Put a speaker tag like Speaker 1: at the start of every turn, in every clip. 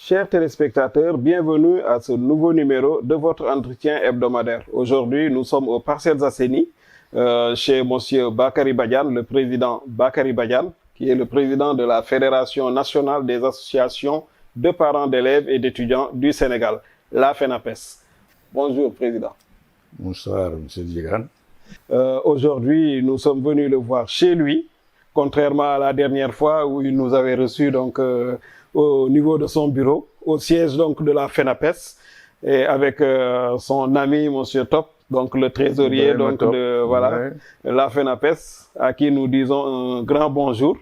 Speaker 1: Chers téléspectateurs, bienvenue à ce nouveau numéro de votre entretien hebdomadaire. Aujourd'hui, nous sommes aux Parcelles Assainies, chez Monsieur Bakary Badiane, le président Bakary Badiane, qui est le président de la Fédération nationale des associations de parents d'élèves et d'étudiants du Sénégal, la FENAPES. Bonjour, président.
Speaker 2: Bonsoir, monsieur Djegan.
Speaker 1: Aujourd'hui, nous sommes venus le voir chez lui, contrairement à la dernière fois où il nous avait reçus donc au niveau de son bureau, au siège donc de la FENAPES, et avec son ami monsieur Top, donc le trésorier donc de la FENAPES, à qui nous disons un grand bonjour.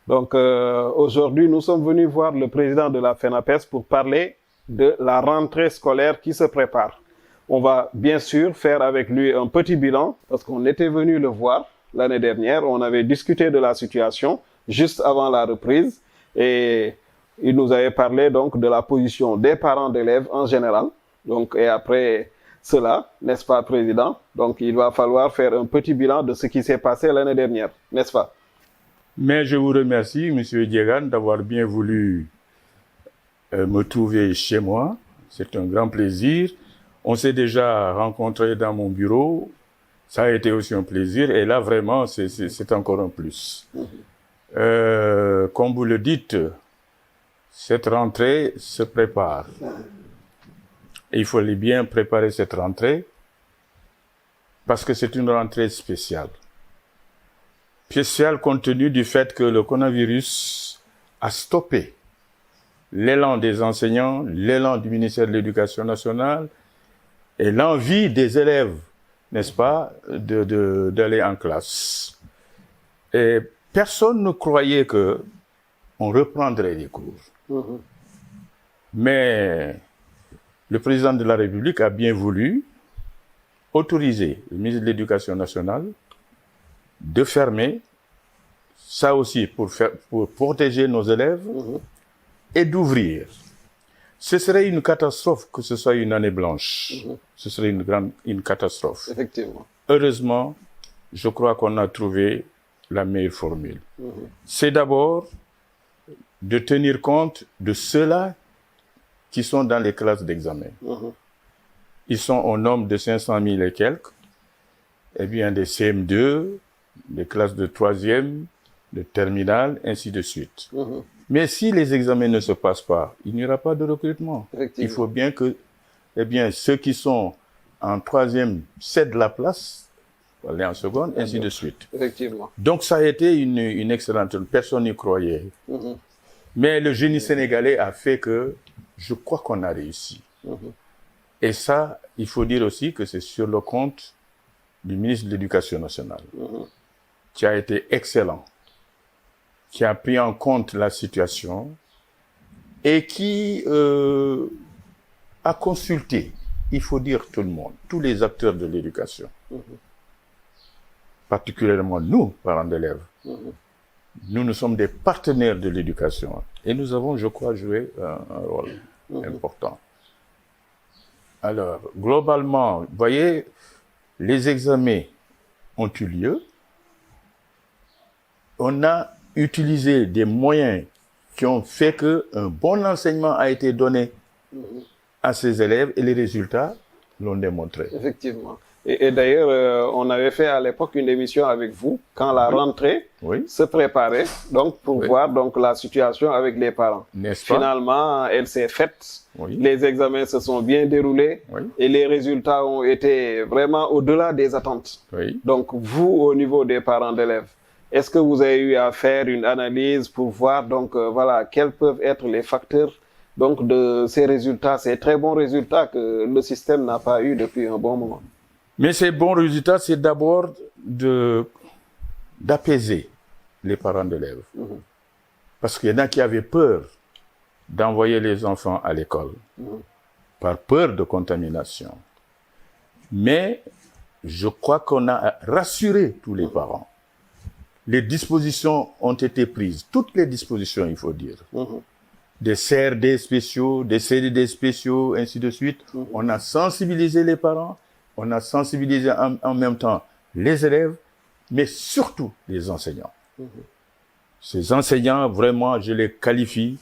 Speaker 1: Donc aujourd'hui, nous sommes venus voir le président de la FENAPES pour parler de la rentrée scolaire qui se prépare. On va bien sûr faire avec lui un petit bilan, parce qu'on était venu le voir l'année dernière, on avait discuté de la situation juste avant la reprise, et il nous avait parlé donc de la position des parents d'élèves en général. Donc, et après cela, n'est-ce pas, président? Donc, il va falloir faire un petit bilan de ce qui s'est passé l'année dernière, n'est-ce pas?
Speaker 2: Mais je vous remercie, monsieur Djegan, d'avoir bien voulu me trouver chez moi. C'est un grand plaisir. On s'est déjà rencontrés dans mon bureau. Ça a été aussi un plaisir. Et là, vraiment, c'est encore un plus. Comme vous le dites, cette rentrée se prépare. Et il fallait bien préparer cette rentrée parce que c'est une rentrée spéciale. Spéciale compte tenu du fait que le coronavirus a stoppé l'élan des enseignants, l'élan du ministère de l'Éducation nationale et l'envie des élèves, n'est-ce pas, d'aller en classe. Et personne ne croyait que on reprendrait les cours. Mais le président de la République a bien voulu autoriser le ministre de l'Éducation nationale de fermer, ça aussi pour protéger nos élèves, et d'ouvrir. Ce serait une catastrophe que ce soit une année blanche. Ce serait une catastrophe.
Speaker 1: Effectivement.
Speaker 2: Heureusement, je crois qu'on a trouvé la meilleure formule. C'est d'abord de tenir compte de ceux-là qui sont dans les classes d'examen. Ils sont au nombre de 500 000 et quelques, et bien des CM2, des classes de 3e, de terminale, ainsi de suite. Mais si les examens ne se passent pas, il n'y aura pas de recrutement. Il faut bien que ceux qui sont en 3e cèdent la place, pour aller en seconde, ainsi de suite.
Speaker 1: Effectivement.
Speaker 2: Donc ça a été une excellente, personne n'y croyait. Mais le génie sénégalais a fait que je crois qu'on a réussi. Et ça, il faut dire aussi que c'est sur le compte du ministre de l'Éducation nationale, qui a été excellent, qui a pris en compte la situation et qui a consulté, il faut dire tout le monde, tous les acteurs de l'éducation, particulièrement nous, parents d'élèves. Nous sommes des partenaires de l'éducation et nous avons, je crois, joué un rôle important. Alors, globalement, vous voyez, les examens ont eu lieu. On a utilisé des moyens qui ont fait qu'un bon enseignement a été donné à ces élèves et les résultats l'ont démontré.
Speaker 1: Effectivement. Et d'ailleurs, on avait fait à l'époque une émission avec vous quand la rentrée se préparait, donc pour voir donc la situation avec les parents.
Speaker 2: N'est-ce pas?
Speaker 1: Finalement, elle s'est faite. Les examens se sont bien déroulés et les résultats ont été vraiment au-delà des attentes. Donc vous, au niveau des parents d'élèves, est-ce que vous avez eu à faire une analyse pour voir donc voilà quels peuvent être les facteurs donc de ces résultats, ces très bons résultats que le système n'a pas eu depuis un bon moment?
Speaker 2: Mais ces bons résultats, c'est d'abord d'apaiser les parents d'élèves. Parce qu'il y en a qui avaient peur d'envoyer les enfants à l'école, par peur de contamination. Mais je crois qu'on a rassuré tous les parents. Les dispositions ont été prises, toutes les dispositions, il faut dire. Des CRD spéciaux, des CDD spéciaux, ainsi de suite. On a sensibilisé les parents. On a sensibilisé en même temps les élèves, mais surtout les enseignants. Ces enseignants, vraiment, je les qualifie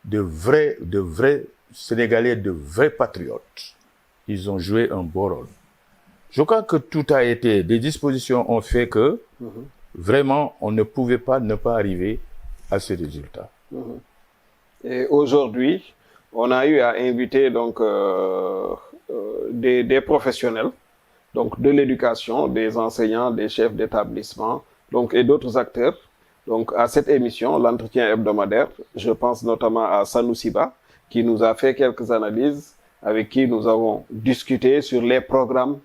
Speaker 2: de vrais Sénégalais, de vrais patriotes. Ils ont joué un beau rôle. Je crois que tout a été, des dispositions ont fait que vraiment on ne pouvait pas ne pas arriver à ces résultats.
Speaker 1: Et aujourd'hui, on a eu à inviter donc des professionnels, donc de l'éducation, des enseignants, des chefs d'établissement, donc et d'autres acteurs, donc à cette émission, l'entretien hebdomadaire. Je pense notamment à Sanousiba, qui nous a fait quelques analyses, avec qui nous avons discuté sur les programmes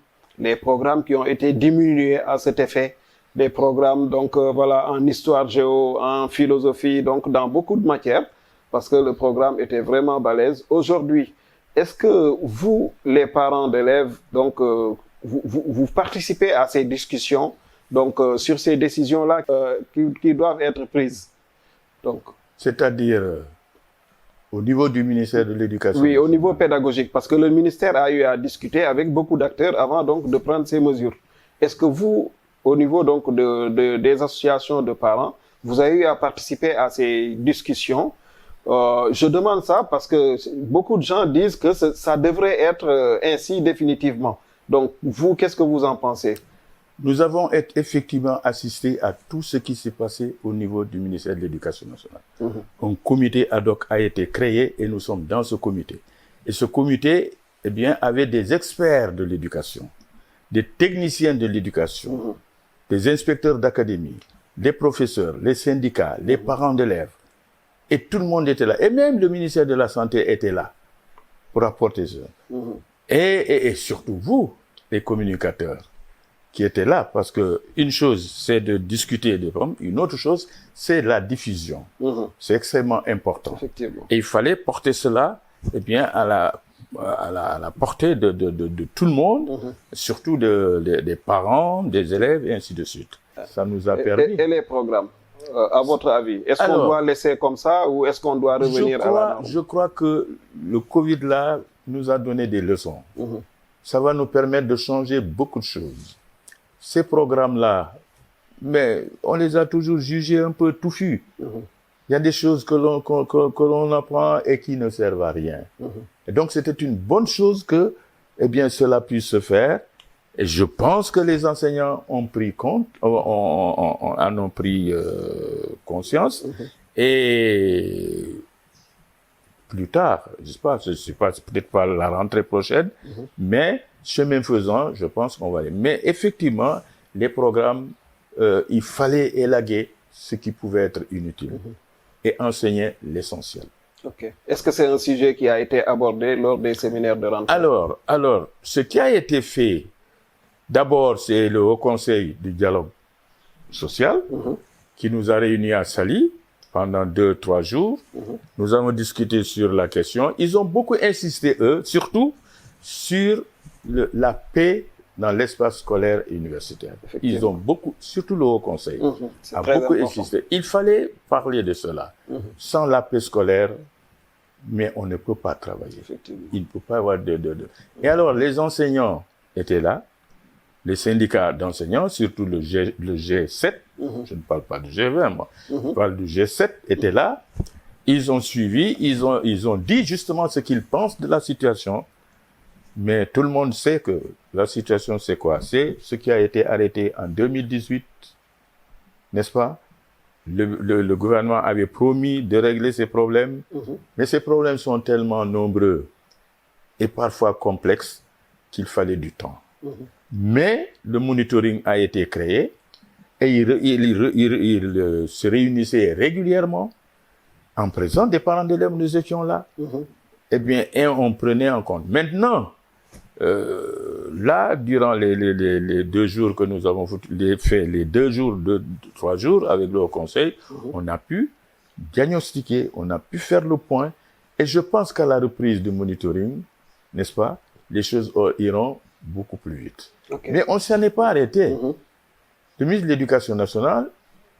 Speaker 1: qui ont été diminués à cet effet, des programmes donc voilà en histoire géo, en philosophie, donc dans beaucoup de matières, parce que le programme était vraiment balèze. Aujourd'hui, est-ce que vous, les parents d'élèves, donc vous participez à ces discussions, donc sur ces décisions-là qui doivent être prises? Donc,
Speaker 2: c'est-à-dire au niveau du ministère de l'Éducation.
Speaker 1: Oui, au niveau pédagogique, parce que le ministère a eu à discuter avec beaucoup d'acteurs avant donc de prendre ces mesures. Est-ce que vous, au niveau donc des associations de parents, vous avez eu à participer à ces discussions? Je demande ça parce que beaucoup de gens disent que ça devrait être ainsi définitivement. Donc, vous, qu'est-ce que vous en pensez?
Speaker 2: Nous avons effectivement assisté à tout ce qui s'est passé au niveau du ministère de l'Éducation nationale. Un comité ad hoc a été créé et nous sommes dans ce comité. Et ce comité, eh bien, avait des experts de l'éducation, des techniciens de l'éducation, des inspecteurs d'académie, des professeurs, les syndicats, les parents d'élèves. Et tout le monde était là. Et même le ministère de la Santé était là pour apporter ça. Et surtout vous, les communicateurs, qui étaient là, parce que une chose, c'est de discuter des problèmes, une autre chose, c'est la diffusion. C'est extrêmement important.
Speaker 1: Effectivement.
Speaker 2: Et il fallait porter cela, eh bien, à la portée de tout le monde, surtout des parents, des élèves, et ainsi de suite. Ça nous a permis.
Speaker 1: Et les programmes, à votre avis, est-ce qu'on doit laisser comme ça ou est-ce qu'on doit revenir à la norme?
Speaker 2: Je crois que le Covid, là, nous a donné des leçons. Ça va nous permettre de changer beaucoup de choses. Ces programmes-là, mais on les a toujours jugés un peu touffus. Il y a des choses que l'on apprend et qui ne servent à rien. Et donc, c'était une bonne chose que, eh bien, cela puisse se faire. Et je pense que les enseignants ont pris compte, en ont pris conscience. Et plus tard, je sais pas, c'est peut-être pas la rentrée prochaine, mais chemin faisant, je pense qu'on va aller. Mais effectivement, les programmes, il fallait élaguer ce qui pouvait être inutile et enseigner l'essentiel.
Speaker 1: Ok. Est-ce que c'est un sujet qui a été abordé lors des séminaires de rentrée?
Speaker 2: Alors, ce qui a été fait, d'abord, c'est le Haut Conseil du dialogue social qui nous a réunis à Saly pendant 2-3 jours. Nous avons discuté sur la question. Ils ont beaucoup insisté, eux, surtout sur la paix dans l'espace scolaire et universitaire. Ils ont beaucoup, surtout le Haut Conseil, a beaucoup insisté. Il fallait parler de cela. Sans la paix scolaire, mais on ne peut pas travailler. Il ne peut pas y avoir Et alors, les enseignants étaient là, les syndicats d'enseignants, surtout le G7, je ne parle pas du G20, moi, je parle du G7, étaient là. Ils ont suivi, ils ont dit justement ce qu'ils pensent de la situation. Mais tout le monde sait que la situation, c'est quoi? C'est ce qui a été arrêté en 2018, n'est-ce pas? Le gouvernement avait promis de régler ces problèmes, mais ces problèmes sont tellement nombreux et parfois complexes qu'il fallait du temps. Mais le monitoring a été créé et il se réunissait régulièrement en présence des parents d'élèves. Nous étions là. Eh bien, et on prenait en compte. Maintenant, là, durant les 2 jours que nous avons fait, les 2 jours, 3 jours avec le Haut Conseil, on a pu diagnostiquer, on a pu faire le point. Et je pense qu'à la reprise du monitoring, n'est-ce pas, les choses iront beaucoup plus vite. Mais on ne s'en est pas arrêté. Le ministre de l'Éducation nationale,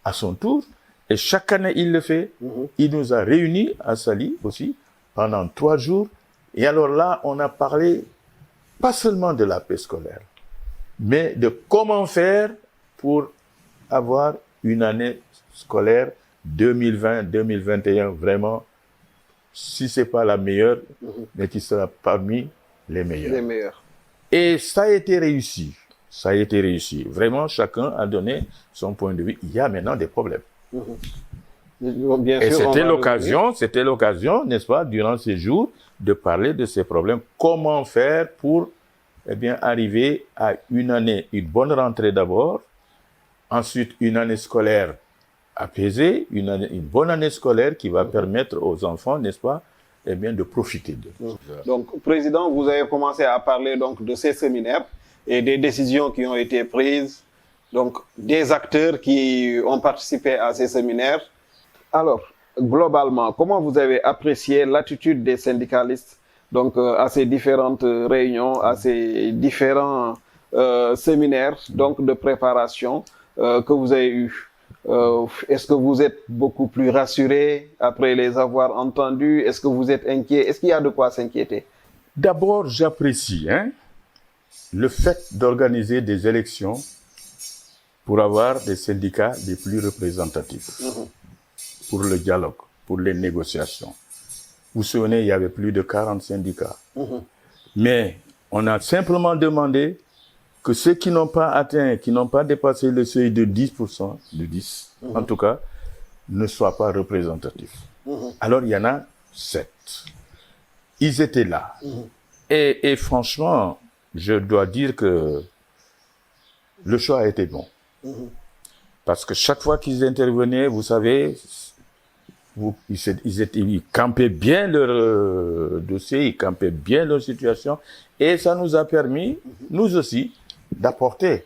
Speaker 2: à son tour, et chaque année il le fait, il nous a réunis à Saly aussi, pendant 3 jours. Et alors là, on a parlé pas seulement de la paix scolaire, mais de comment faire pour avoir une année scolaire 2020-2021 vraiment si ce n'est pas la meilleure, mais qui sera parmi les meilleurs.
Speaker 1: Les meilleurs.
Speaker 2: Et ça a été réussi. Ça a été réussi. Vraiment, chacun a donné son point de vue. Il y a maintenant des problèmes.
Speaker 1: Bien
Speaker 2: Et
Speaker 1: sûr,
Speaker 2: c'était l'occasion, n'est-ce pas, durant ces jours, de parler de ces problèmes. Comment faire pour, eh bien, arriver à une bonne rentrée d'abord, ensuite une année scolaire apaisée, une bonne année scolaire qui va permettre aux enfants, n'est-ce pas, eh bien, de profiter d'eux.
Speaker 1: Donc, Président, vous avez commencé à parler donc de ces séminaires et des décisions qui ont été prises, donc des acteurs qui ont participé à ces séminaires. Alors, globalement, comment vous avez apprécié l'attitude des syndicalistes donc à ces différentes réunions, à ces différents séminaires donc de préparation que vous avez eus? Est-ce que vous êtes beaucoup plus rassuré après les avoir entendus? Est-ce que vous êtes inquiet? Est-ce qu'il y a de quoi s'inquiéter?
Speaker 2: D'abord, j'apprécie le fait d'organiser des élections pour avoir des syndicats les plus représentatifs, pour le dialogue, pour les négociations. Vous vous souvenez, il y avait plus de 40 syndicats. Mais on a simplement demandé que ceux qui n'ont pas atteint, qui n'ont pas dépassé le seuil de 10%, en tout cas, ne soient pas représentatifs. Alors, il y en a 7. Ils étaient là. Et franchement, je dois dire que le choix a été bon. Parce que chaque fois qu'ils intervenaient, vous savez, ils campaient bien leur dossier, ils campaient bien leur situation. Et ça nous a permis, nous aussi, d'apporter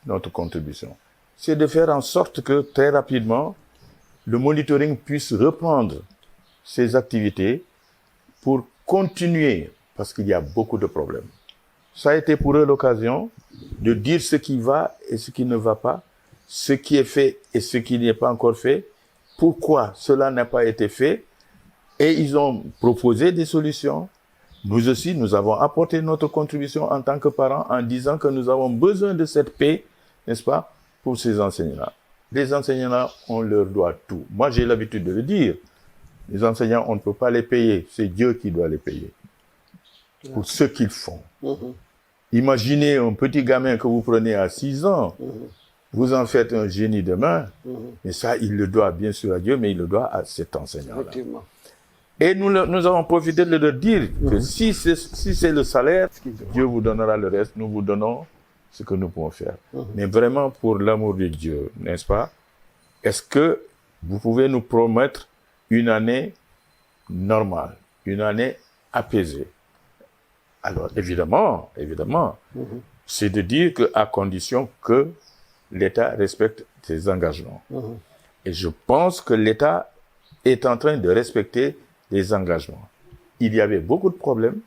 Speaker 2: notre contribution. C'est de faire en sorte que très rapidement, le monitoring puisse reprendre ses activités pour continuer, parce qu'il y a beaucoup de problèmes. Ça a été pour eux l'occasion de dire ce qui va et ce qui ne va pas, ce qui est fait et ce qui n'est pas encore fait, pourquoi cela n'a pas été fait, et ils ont proposé des solutions. Nous aussi, nous avons apporté notre contribution en tant que parents en disant que nous avons besoin de cette paix, n'est-ce pas, pour ces enseignants-là. Les enseignants-là, on leur doit tout. Moi, j'ai l'habitude de le dire. Les enseignants, on ne peut pas les payer. C'est Dieu qui doit les payer pour ce qu'ils font. Imaginez un petit gamin que vous prenez à 6 ans. Vous en faites un génie demain. Et ça, il le doit bien sûr à Dieu, mais il le doit à cet enseignant-là. Et nous avons profité de leur dire que si c'est le salaire, Dieu vous donnera le reste, nous vous donnons ce que nous pouvons faire. Mais vraiment, pour l'amour de Dieu, n'est-ce pas? Est-ce que vous pouvez nous promettre une année normale, une année apaisée? Alors, évidemment, c'est de dire qu'à condition que l'État respecte ses engagements. Et je pense que l'État est en train de respecter les engagements. Il y avait beaucoup de problèmes,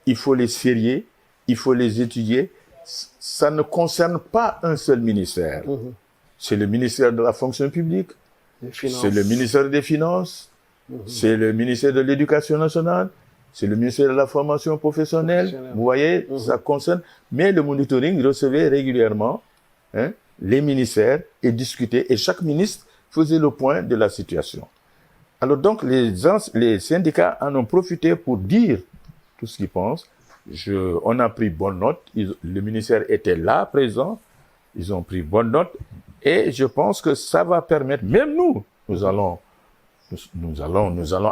Speaker 2: il faut les sérier, il faut les étudier. Ça ne concerne pas un seul ministère. C'est le ministère de la fonction publique, c'est le ministère des Finances, c'est le ministère de l'Éducation nationale, c'est le ministère de la formation professionnelle. Vous voyez, ça concerne. Mais le monitoring recevait régulièrement les ministères et discutait, et chaque ministre faisait le point de la situation. Alors donc, les syndicats en ont profité pour dire tout ce qu'ils pensent. On a pris bonne note. Le ministère était là, présent. Ils ont pris bonne note. Et je pense que ça va permettre, même nous allons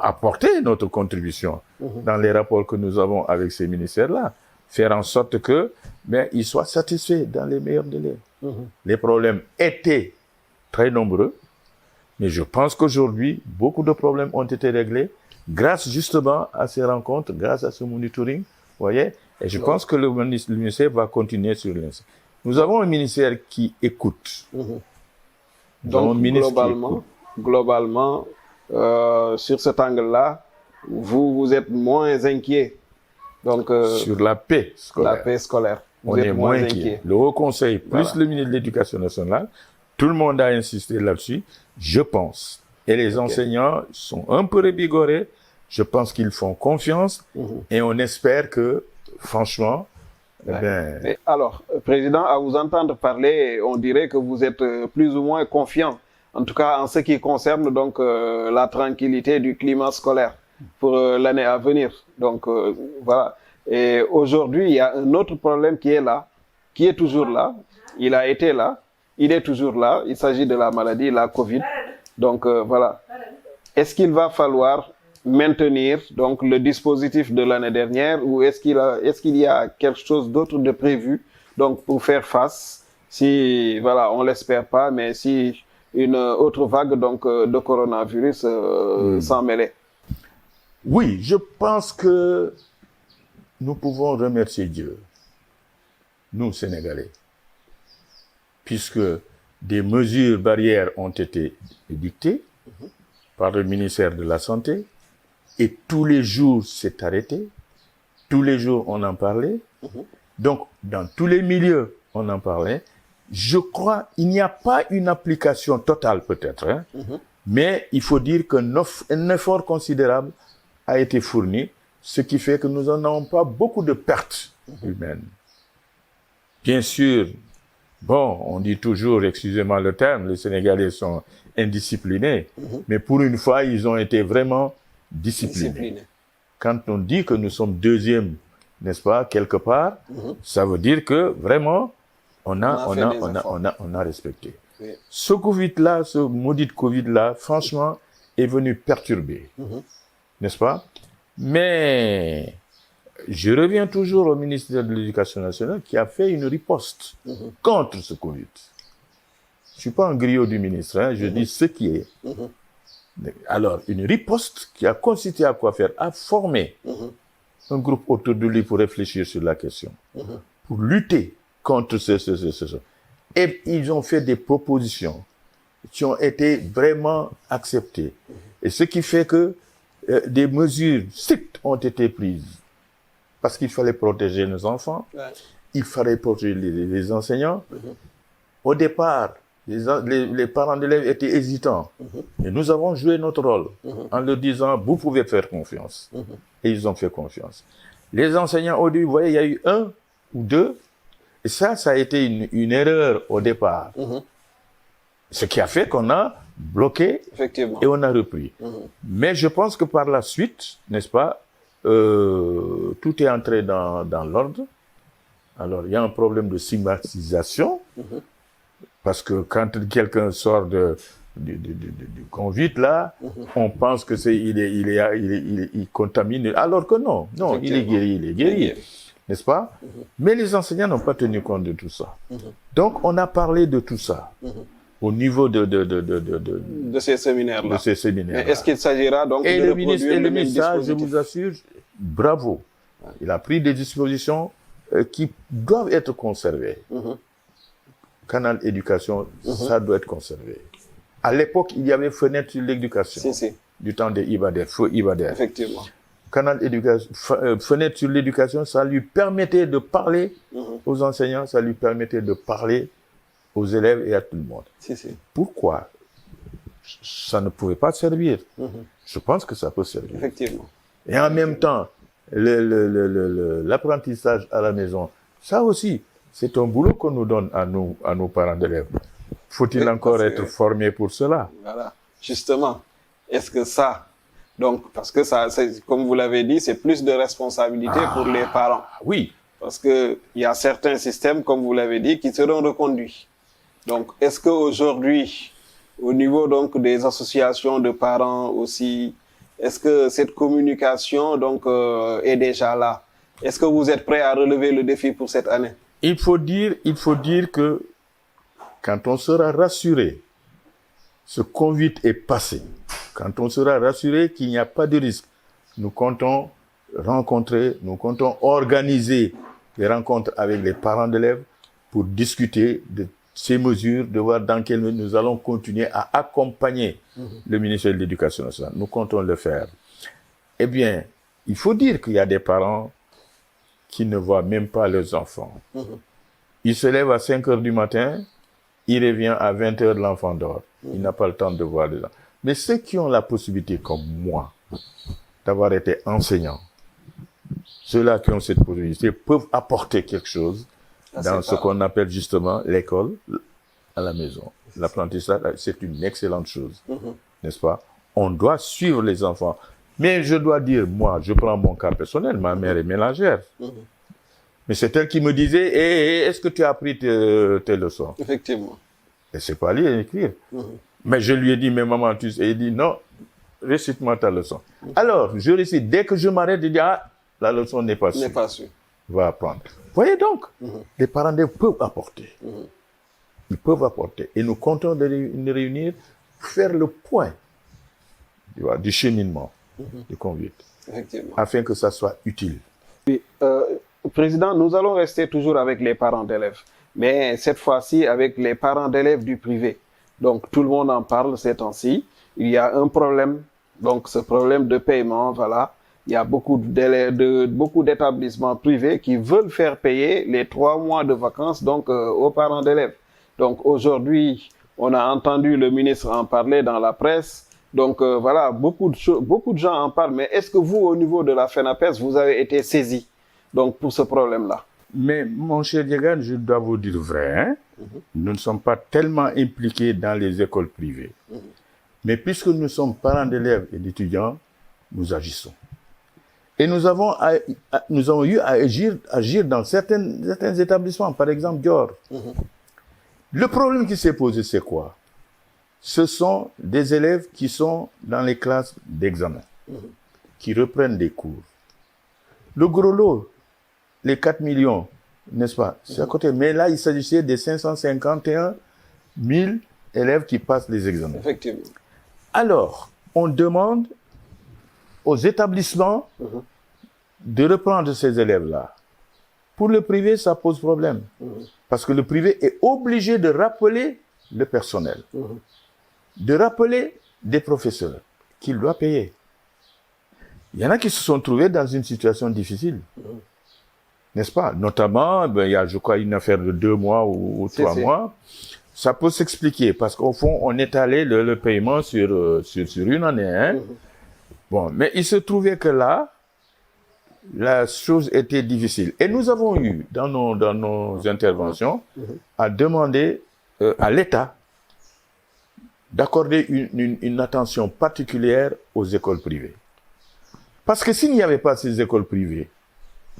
Speaker 2: apporter notre contribution dans les rapports que nous avons avec ces ministères-là. Faire en sorte que, ils soient satisfaits dans les meilleurs délais. Les problèmes étaient très nombreux. Mais je pense qu'aujourd'hui, beaucoup de problèmes ont été réglés grâce justement à ces rencontres, grâce à ce monitoring, vous voyez. Et je pense que le ministère va continuer sur l'instant. Nous avons un ministère qui écoute.
Speaker 1: Donc, globalement, sur cet angle-là, vous êtes moins inquiet. Donc,
Speaker 2: sur la paix scolaire.
Speaker 1: La paix scolaire.
Speaker 2: On est moins inquiet. Le Haut Conseil, plus le ministre de l'Éducation nationale, tout le monde a insisté là-dessus, je pense. Et les enseignants sont un peu revigorés. Je pense qu'ils font confiance. Et on espère que, franchement,
Speaker 1: Alors, Président, à vous entendre parler, on dirait que vous êtes plus ou moins confiant. En tout cas, en ce qui concerne donc la tranquillité du climat scolaire. pour l'année à venir. Donc voilà. Et aujourd'hui, il y a un autre problème qui est là, qui est toujours là. Il a été là, il est toujours là. Il s'agit de la maladie, la Covid. Donc voilà. Est-ce qu'il va falloir maintenir donc le dispositif de l'année dernière ou est-ce qu'il y a quelque chose d'autre de prévu donc pour faire face si voilà on l'espère pas mais si une autre vague donc de coronavirus s'en mêlait?
Speaker 2: Oui, je pense que nous pouvons remercier Dieu, nous Sénégalais, puisque des mesures barrières ont été dictées par le ministère de la Santé. Et tous les jours, c'est arrêté. Tous les jours, on en parlait. Donc, dans tous les milieux, on en parlait. Je crois, il n'y a pas une application totale peut-être, hein, mais il faut dire qu'un effort considérable a été fourni, ce qui fait que nous n'en avons pas beaucoup de pertes humaines. Bien sûr, bon, on dit toujours, excusez-moi le terme, les Sénégalais sont indisciplinés, mais pour une fois, ils ont été vraiment disciplinés. Quand on dit que nous sommes deuxième, n'est-ce pas, quelque part, ça veut dire que vraiment, on a respecté. Oui. Ce Covid-là, ce maudit Covid-là, franchement, est venu perturber, n'est-ce pas? Mais je reviens toujours au ministère de l'Éducation nationale qui a fait une riposte contre ce Covid. Je suis pas un griot du ministre, hein, je dis ce qui est. Alors, une riposte qui a consisté à quoi faire? À former un groupe autour de lui pour réfléchir sur la question, pour lutter contre ce. Et ils ont fait des propositions qui ont été vraiment acceptées. Et ce qui fait que des mesures strictes ont été prises. Parce qu'il fallait protéger nos enfants, il fallait protéger les enseignants. Au départ, les parents d'élèves étaient hésitants. Et nous avons joué notre rôle en leur disant, vous pouvez faire confiance. Et ils ont fait confiance. Les enseignants, au début, vous voyez, il y a eu 1 ou 2. Et ça a été une erreur au départ. Ce qui a fait qu'on a bloqué et on a repris. Mais je pense que par la suite, n'est-ce pas, tout est entré dans l'ordre. Alors, il y a un problème de stigmatisation. Parce que quand quelqu'un sort du Covid, là, on pense que il contamine, alors que non, il est guéri, n'est-ce pas? Mais les enseignants n'ont pas tenu compte de tout ça. Donc, on a parlé de tout ça au niveau de
Speaker 1: ces séminaires-là. Mais est-ce qu'il s'agira donc
Speaker 2: et
Speaker 1: de
Speaker 2: le ministre, je vous assure, bravo. Il a pris des dispositions qui doivent être conservées. Canal éducation, ça doit être conservé. À l'époque, il y avait fenêtre sur l'éducation. Du temps de Ibader, feu Ibader.
Speaker 1: Effectivement.
Speaker 2: Canal éducation, fenêtre sur l'éducation, ça lui permettait de parler aux enseignants, ça lui permettait de parler aux élèves et à tout le monde. Pourquoi ça ne pouvait pas servir? Je pense que ça peut servir.
Speaker 1: Effectivement.
Speaker 2: Et en même temps, l'apprentissage à la maison, ça aussi, c'est un boulot qu'on nous donne à nos parents d'élèves. Faut-il encore être formé pour cela?
Speaker 1: Voilà. Justement, est-ce que ça, donc, parce que ça, comme vous l'avez dit, c'est plus de responsabilité pour les parents.
Speaker 2: Oui.
Speaker 1: Parce que il y a certains systèmes, comme vous l'avez dit, qui seront reconduits. Donc, est-ce qu'aujourd'hui, au niveau donc des associations de parents aussi, est-ce que cette communication donc est déjà là? Est-ce que vous êtes prêts à relever le défi pour cette année?
Speaker 2: Il faut dire que quand on sera rassuré, ce Covid est passé. Quand on sera rassuré qu'il n'y a pas de risque, nous comptons organiser des rencontres avec les parents d'élèves pour discuter de ces mesures, de voir dans quelle mesure nous allons continuer à accompagner le ministère de l'Éducation nationale. Nous comptons le faire. Eh bien, il faut dire qu'il y a des parents qui ne voient même pas leurs enfants. Il se lève à 5 heures du matin, il revient à 20 heures, l'enfant dort. Il n'a pas le temps de voir les enfants. Mais ceux qui ont la possibilité, comme moi, d'avoir été enseignants, ceux-là qui ont cette possibilité peuvent apporter quelque chose dans ce qu'on appelle justement l'école à la maison. L'apprentissage, c'est une excellente chose, n'est-ce pas? On doit suivre les enfants. Mais je dois dire, moi, je prends mon cas personnel, ma mère est mélangère. Mais c'est elle qui me disait, est-ce que tu as appris tes leçons?
Speaker 1: Effectivement.
Speaker 2: Elle ne sait pas lire et écrire. Mais je lui ai dit, mais maman, tu sais, elle dit, non, récite-moi ta leçon. Alors, je récite. Dès que je m'arrête, je dis, ah, la leçon n'est pas sûre.
Speaker 1: N'est pas sûre.
Speaker 2: Va apprendre. Voyez donc, les parents d'élèves peuvent apporter. Ils peuvent apporter. Et nous comptons de nous réunir pour faire le point, tu vois, du cheminement de conduite.
Speaker 1: Effectivement.
Speaker 2: Afin que ça soit utile.
Speaker 1: Oui, Président, nous allons rester toujours avec les parents d'élèves, mais cette fois-ci avec les parents d'élèves du privé. Donc tout le monde en parle ces temps-ci. Il y a un problème, donc ce problème de paiement, voilà. Il y a beaucoup d'établissements privés qui veulent faire payer les 3 mois de vacances donc aux parents d'élèves. Donc aujourd'hui, on a entendu le ministre en parler dans la presse. Donc voilà, beaucoup de gens en parlent. Mais est-ce que vous, au niveau de la FENAPES, vous avez été saisi donc pour ce problème-là?
Speaker 2: Mais mon cher Diagan, je dois vous dire vrai, hein? Nous ne sommes pas tellement impliqués dans les écoles privées. Mais puisque nous sommes parents d'élèves et d'étudiants, nous agissons. Et nous avons eu à agir dans certains établissements, par exemple Dior. Le problème qui s'est posé, c'est quoi? Ce sont des élèves qui sont dans les classes d'examen, qui reprennent des cours. Le gros lot, les 4 millions, n'est-ce pas? C'est à côté. Mais là, il s'agissait des 551 000 élèves qui passent les examens.
Speaker 1: Effectivement.
Speaker 2: Alors, on demande aux établissements de reprendre ces élèves-là. Pour le privé, ça pose problème. Parce que le privé est obligé de rappeler le personnel, de rappeler des professeurs qu'il doit payer. Il y en a qui se sont trouvés dans une situation difficile, n'est-ce pas? Notamment, il y a, je crois, une affaire de 2 mois ou 3 mois. Ça peut s'expliquer parce qu'au fond, on étalait le paiement sur une année. Hein? Bon, mais il se trouvait que là, la chose était difficile. Et nous avons eu, dans nos interventions, à demander à l'État d'accorder une attention particulière aux écoles privées. Parce que s'il n'y avait pas ces écoles privées,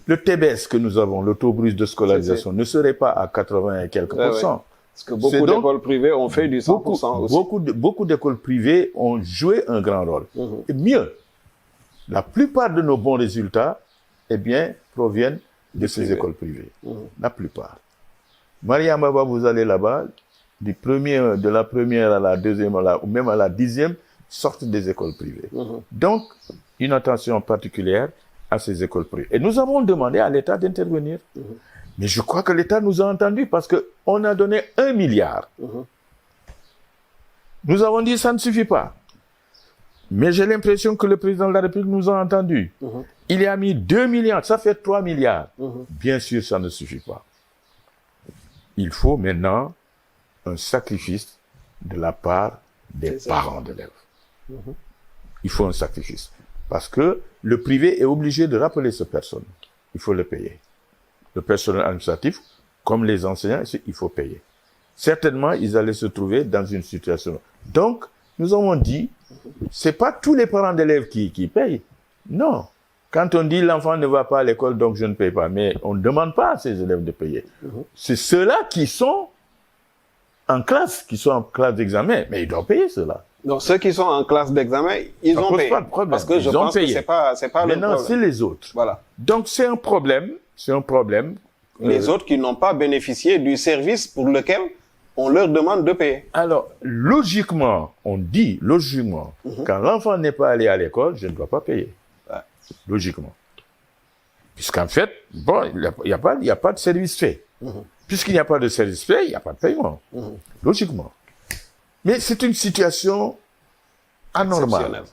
Speaker 2: le TBS que nous avons, le taux brut de scolarisation, ne serait pas à 80 et quelques pourcents.
Speaker 1: Parce que beaucoup d'écoles privées ont fait du 100% aussi.
Speaker 2: Beaucoup d'écoles privées ont joué un grand rôle. Et mieux, la plupart de nos bons résultats, eh bien, proviennent de ces écoles privées. La plupart. Maria Mbaba, vous allez là-bas, de la première à la deuxième, ou même à la 10e, sortent des écoles privées. Donc, une attention particulière à ces écoles privées. Et nous avons demandé à l'État d'intervenir. Mais je crois que l'État nous a entendus parce qu'on a donné 1 milliard. Nous avons dit ça ne suffit pas. Mais j'ai l'impression que le président de la République nous a entendus. Il y a mis 2 milliards, ça fait 3 milliards. Bien sûr, ça ne suffit pas. Il faut maintenant un sacrifice de la part des parents d'élèves. Il faut un sacrifice. Parce que le privé est obligé de rappeler cette personne. Il faut le payer. Le personnel administratif, comme les enseignants, il faut payer. Certainement, ils allaient se trouver dans une situation. Donc, nous avons dit, c'est pas tous les parents d'élèves qui payent. Non. Quand on dit l'enfant ne va pas à l'école, donc je ne paye pas. Mais on ne demande pas à ces élèves de payer. C'est ceux-là qui sont en classe d'examen. Mais ils doivent payer ceux-là.
Speaker 1: Donc, ceux qui sont en classe d'examen, ils ont payé.
Speaker 2: Pas de problème.
Speaker 1: Parce que je pense que c'est pas le problème.
Speaker 2: Maintenant, c'est les autres.
Speaker 1: Voilà.
Speaker 2: Donc, c'est un problème. C'est un problème.
Speaker 1: Les autres qui n'ont pas bénéficié du service pour lequel on leur demande de payer.
Speaker 2: Alors, logiquement, on dit, quand l'enfant n'est pas allé à l'école, je ne dois pas payer. Logiquement. Puisqu'en fait, bon, il n'y a pas de service fait. Puisqu'il n'y a pas de service fait, il n'y a pas de paiement. Logiquement. Mais c'est une situation anormale.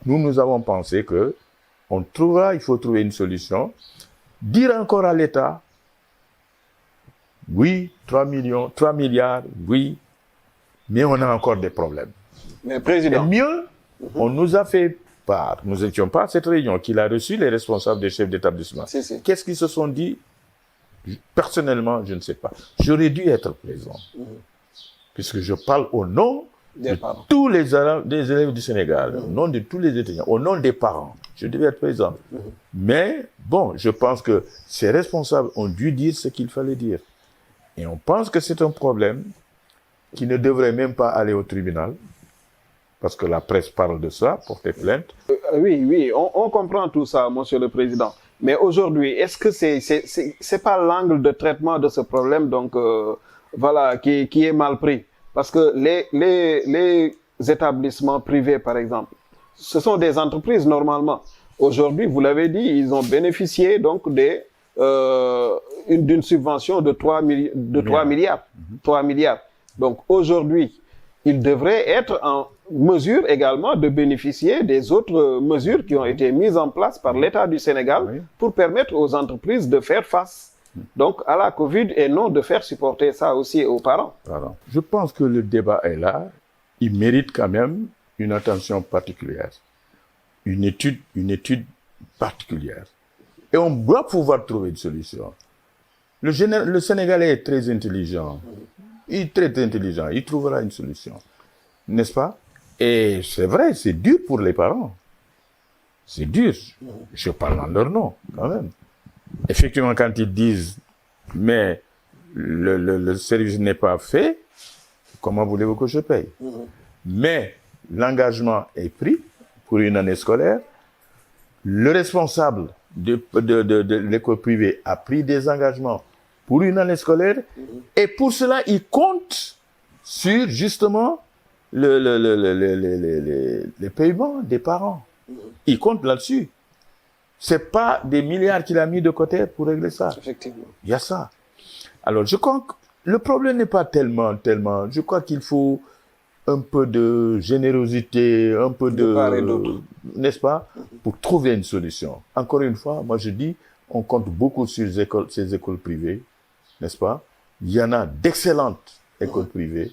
Speaker 2: Nous avons pensé que il faut trouver une solution. Dire encore à l'État, oui, 3 milliards, oui, mais on a encore des problèmes.
Speaker 1: Mais président.
Speaker 2: Et mieux, on nous a fait part, nous n'étions pas à cette réunion, qu'il a reçu les responsables des chefs d'établissement. Qu'est-ce qu'ils se sont dit? Personnellement, je ne sais pas. J'aurais dû être présent. Puisque je parle au nom
Speaker 1: Des parents.
Speaker 2: Tous les élèves du Sénégal, au nom de tous les étudiants, au nom des parents. Je devais être présent. Mais, bon, je pense que ces responsables ont dû dire ce qu'il fallait dire. Et on pense que c'est un problème qui ne devrait même pas aller au tribunal, parce que la presse parle de ça, porter plainte.
Speaker 1: Oui, on comprend tout ça, Monsieur le Président. Mais aujourd'hui, est-ce que c'est pas l'angle de traitement de ce problème, donc voilà, qui est mal pris? Parce que les établissements privés, par exemple, ce sont des entreprises normalement. Aujourd'hui, vous l'avez dit, ils ont bénéficié donc d'une subvention de 3 milliards. 3 milliards. Donc aujourd'hui, ils devraient être en mesure également de bénéficier des autres mesures qui ont été mises en place par l'État du Sénégal pour permettre aux entreprises de faire face donc à la Covid et non de faire supporter ça aussi aux parents.
Speaker 2: Pardon. Je pense que le débat est là. Il mérite quand même une attention particulière, une étude particulière. Et on doit pouvoir trouver une solution. Le Sénégalais est très intelligent. Il est très intelligent. Il trouvera une solution. N'est-ce pas? Et c'est vrai, c'est dur pour les parents. C'est dur. Je parle en leur nom, quand même. Effectivement, quand ils disent, mais le service n'est pas fait, comment voulez-vous que je paye? Mais l'engagement est pris pour une année scolaire. Le responsable de l'école privée a pris des engagements pour une année scolaire. Et pour cela, il compte sur, justement, les paiements des parents. Il compte là-dessus. C'est pas des milliards qu'il a mis de côté pour régler ça.
Speaker 1: Effectivement.
Speaker 2: Il y a ça. Alors, je crois que le problème n'est pas tellement, je crois qu'il faut un peu de générosité, un peu n'est-ce pas, pour trouver une solution. Encore une fois, moi je dis, on compte beaucoup sur ces écoles privées, n'est-ce pas? Il y en a d'excellentes écoles privées.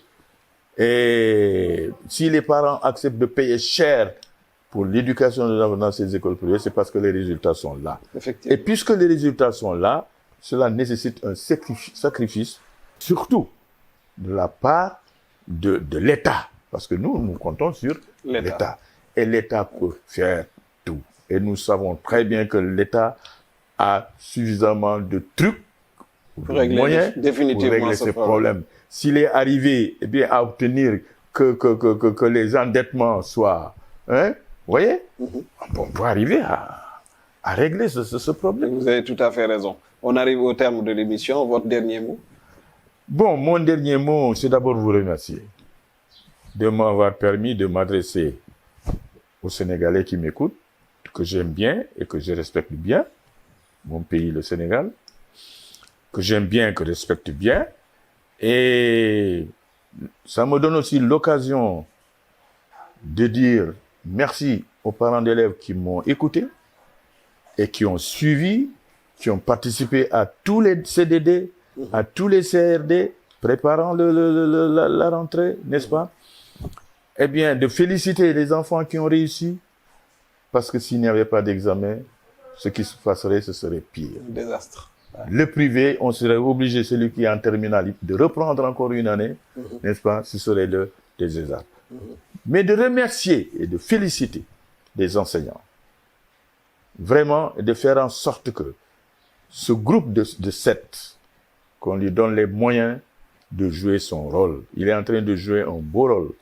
Speaker 2: Et si les parents acceptent de payer cher pour l'éducation dans ces écoles privées, c'est parce que les résultats sont là. Et puisque les résultats sont là, cela nécessite un sacrifice, surtout de la part de l'État. Parce que nous comptons sur l'État. Et l'État peut faire tout. Et nous savons très bien que l'État a suffisamment de trucs, de moyens pour régler ces problèmes. S'il est arrivé, eh bien, à obtenir que les endettements soient, hein, vous voyez, on peut arriver à régler ce problème.
Speaker 1: Vous avez tout à fait raison. On arrive au terme de l'émission. Votre dernier mot?
Speaker 2: Bon, mon dernier mot, c'est d'abord vous remercier de m'avoir permis de m'adresser aux Sénégalais qui m'écoutent, que j'aime bien et que je respecte bien, mon pays, le Sénégal, que j'aime bien, que je respecte bien. Et ça me donne aussi l'occasion de dire merci aux parents d'élèves qui m'ont écouté et qui ont suivi, qui ont participé à tous les CDD, à tous les CRD, préparant la rentrée, n'est-ce pas? Eh bien, de féliciter les enfants qui ont réussi, parce que s'il n'y avait pas d'examen, ce qui se passerait, ce serait pire.
Speaker 1: Un désastre.
Speaker 2: Le privé, on serait obligé, celui qui est en terminale, de reprendre encore une année, n'est-ce pas? Ce serait le désastre. Mais de remercier et de féliciter les enseignants. Vraiment, et de faire en sorte que ce groupe de 7, qu'on lui donne les moyens de jouer son rôle. Il est en train de jouer un beau rôle.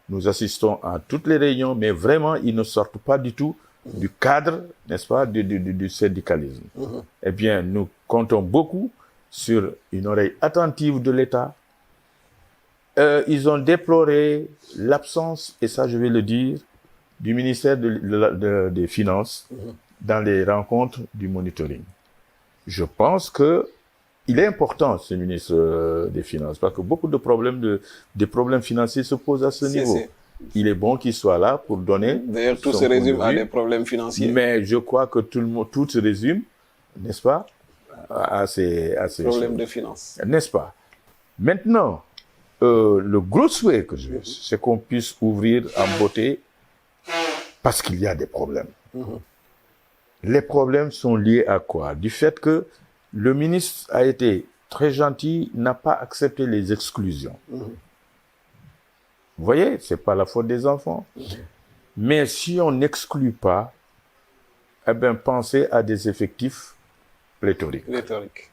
Speaker 2: Nous assistons à toutes les réunions, mais vraiment, ils ne sortent pas du tout du cadre, n'est-ce pas, du syndicalisme. Eh bien, nous comptons beaucoup sur une oreille attentive de l'État. Ils ont déploré l'absence, et ça je vais le dire, du ministère des Finances dans les rencontres du monitoring. Je pense que il est important, ce ministre des Finances, parce que beaucoup de problèmes, des problèmes financiers se posent à ce niveau. Il est bon qu'il soit là pour donner.
Speaker 1: D'ailleurs, tout se résume à des problèmes financiers.
Speaker 2: Mais je crois que tout se résume, n'est-ce pas, à ces
Speaker 1: problèmes de finances.
Speaker 2: N'est-ce pas? Maintenant, le gros souhait que je veux, c'est qu'on puisse ouvrir en beauté, parce qu'il y a des problèmes. Les problèmes sont liés à quoi? Du fait que le ministre a été très gentil, n'a pas accepté les exclusions. Vous voyez, c'est pas la faute des enfants. Mais si on n'exclut pas, eh bien, pensez à des effectifs pléthoriques.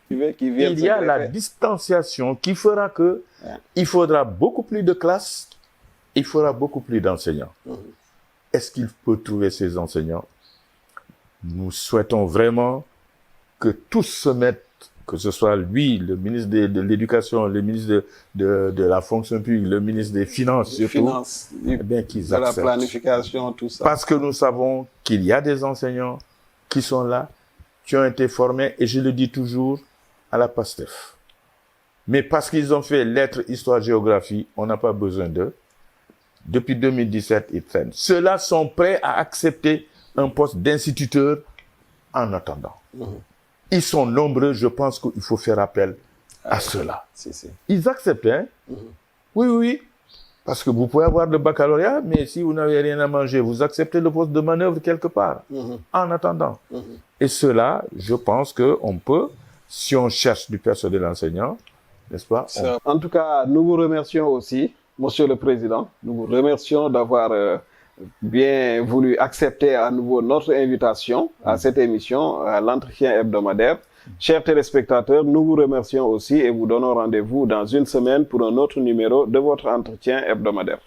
Speaker 2: Il y a la distanciation qui fera que il faudra beaucoup plus de classes, il faudra beaucoup plus d'enseignants. Est-ce qu'il peut trouver ces enseignants? Nous souhaitons vraiment que tous se mettent, que ce soit lui, le ministre de l'Éducation, le ministre de la fonction publique, le ministre des Finances, surtout, eh bien, qu'ils acceptent.
Speaker 1: De la planification, tout ça.
Speaker 2: Parce que nous savons qu'il y a des enseignants qui sont là, qui ont été formés, et je le dis toujours, à la PASTEF. Mais parce qu'ils ont fait lettres, histoire, géographie, on n'a pas besoin d'eux. Depuis 2017, ils traînent. Ceux-là sont prêts à accepter un poste d'instituteur en attendant. Ils sont nombreux, je pense qu'il faut faire appel à ceux-là. Ils acceptent, hein? Oui. Parce que vous pouvez avoir le baccalauréat, mais si vous n'avez rien à manger, vous acceptez le poste de manœuvre quelque part, en attendant. Et cela, je pense qu'on peut, si on cherche du personnel enseignant, n'est-ce pas?
Speaker 1: En tout cas, nous vous remercions aussi, Monsieur le Président. Nous vous remercions d'avoir bien voulu accepter à nouveau notre invitation à cette émission, à l'entretien hebdomadaire. Chers téléspectateurs, nous vous remercions aussi et vous donnons rendez-vous dans une semaine pour un autre numéro de votre entretien hebdomadaire.